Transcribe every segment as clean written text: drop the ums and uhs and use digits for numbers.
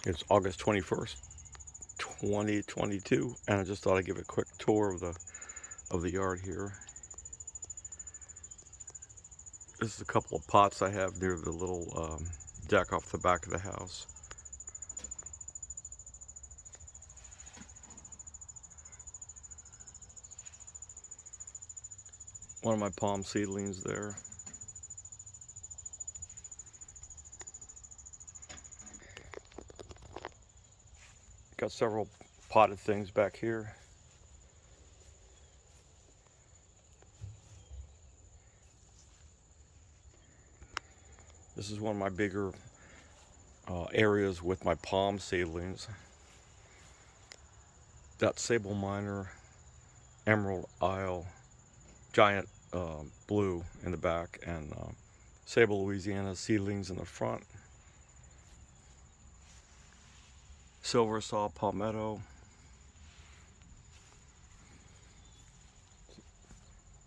It's August 21st, 2022, and I just thought I'd give a quick tour of the yard here. This is a couple of pots I have near the little deck off the back of the house. One of my palm seedlings there. Got several potted things back here. This is one of my bigger areas with my palm seedlings. Got Sable Minor, Emerald Isle, Giant Blue in the back, and Sable Louisiana seedlings in the front. Silver Saw Palmetto.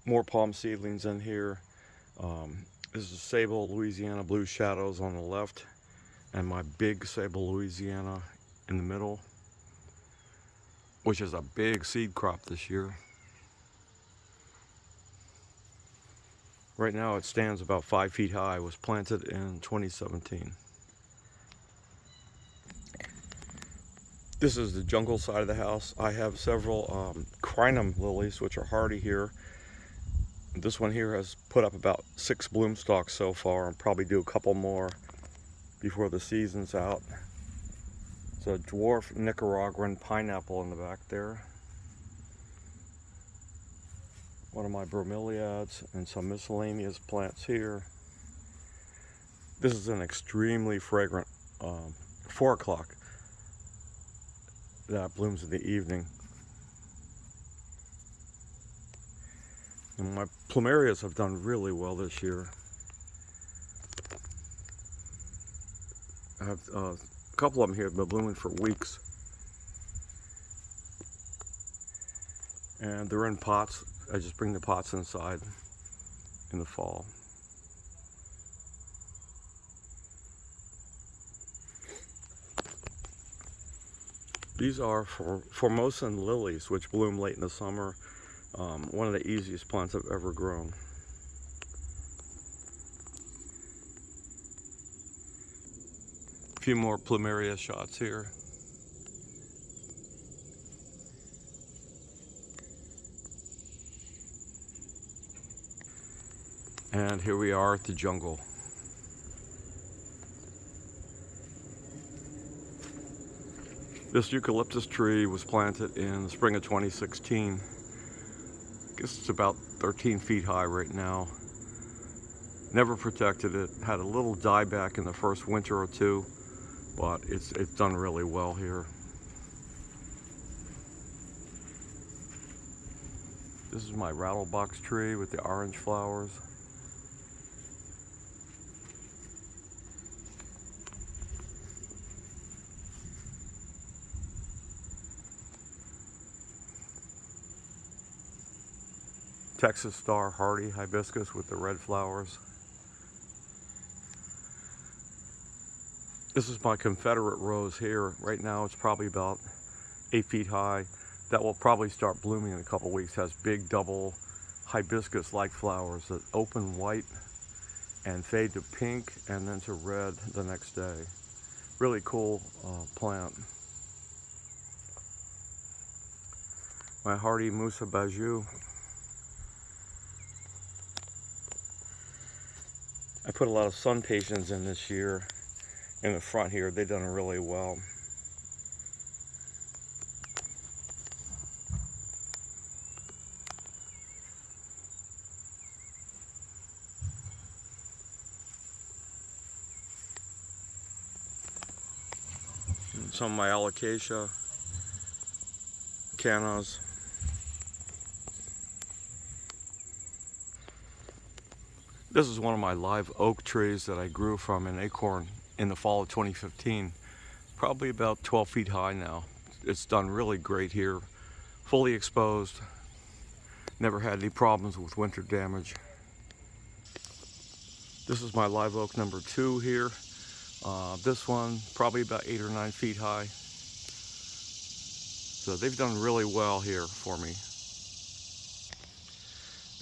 More palm seedlings in here. This is Sable Louisiana Blue Shadows on the left, and my big Sable Louisiana in the middle, which is a big seed crop this year. Right now it stands about 5 feet high. It was planted in 2017. This is the jungle side of the house. I have several Crinum Lilies, which are hardy here. This one here has put up about 6 bloom stalks so far, and probably do a couple more before the season's out. It's a dwarf Nicaraguan pineapple in the back there. One of my bromeliads and some miscellaneous plants here. This is an extremely fragrant 4 o'clock that blooms in the evening. And my plumerias have done really well this year. I have a couple of them here that have been blooming for weeks. And they're in pots. I just bring the pots inside in the fall. These are Formosan Lilies, which bloom late in the summer. One of the easiest plants I've ever grown. A few more plumeria shots here. And here we are at the jungle. This eucalyptus tree was planted in the spring of 2016. I guess it's about 13 feet high right now. Never protected it. Had a little dieback in the first winter or two, but it's done really well here. This is my rattlebox tree with the orange flowers. Texas Star hardy hibiscus with the red flowers. This is my Confederate Rose here. Right now it's probably about 8 feet high. That will probably start blooming in a couple weeks. Has big double hibiscus-like flowers that open white and fade to pink and then to red the next day. Really cool plant. My hardy Musa Bajou. I put a lot of sun patience in this year in the front here. They've done really well. And some of my alocasia, cannas. This is one of my live oak trees that I grew from an acorn in the fall of 2015. Probably about 12 feet high now. It's done really great here. Fully exposed. Never had any problems with winter damage. This is my live oak number 2 here. This one probably about 8 or 9 feet high. So they've done really well here for me.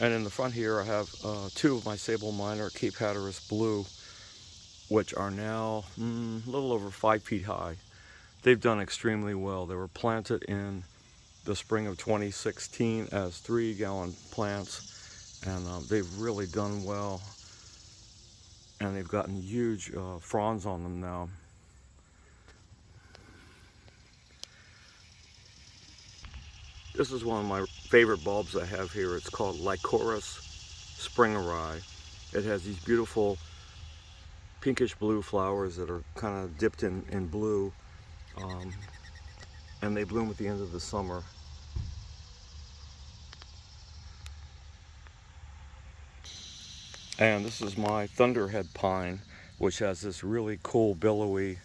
And in the front here I have 2 of my Sable minor Cape Hatteras blue, which are now a little over 5 feet high. They've done extremely well. They were planted in the spring of 2016 as 3-gallon plants, and they've really done well. And they've gotten huge fronds on them now. This is one of my favorite bulbs I have here. It's called Lycoris springeri. It has these beautiful pinkish blue flowers that are kind of dipped in blue, and they bloom at the end of the summer. And this is my Thunderhead Pine, which has this really cool billowy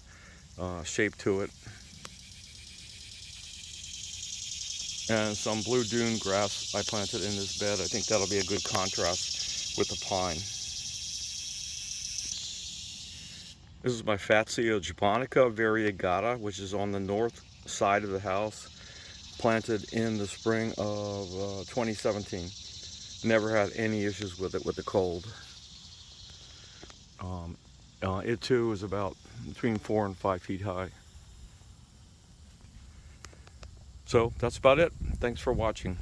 shape to it. And some blue dune grass I planted in this bed. I think that'll be a good contrast with the pine. This is my Fatsia japonica variegata, which is on the north side of the house, planted in the spring of 2017. Never had any issues with it with the cold. It too is about between 4 and 5 feet high. So that's about it. Thanks for watching.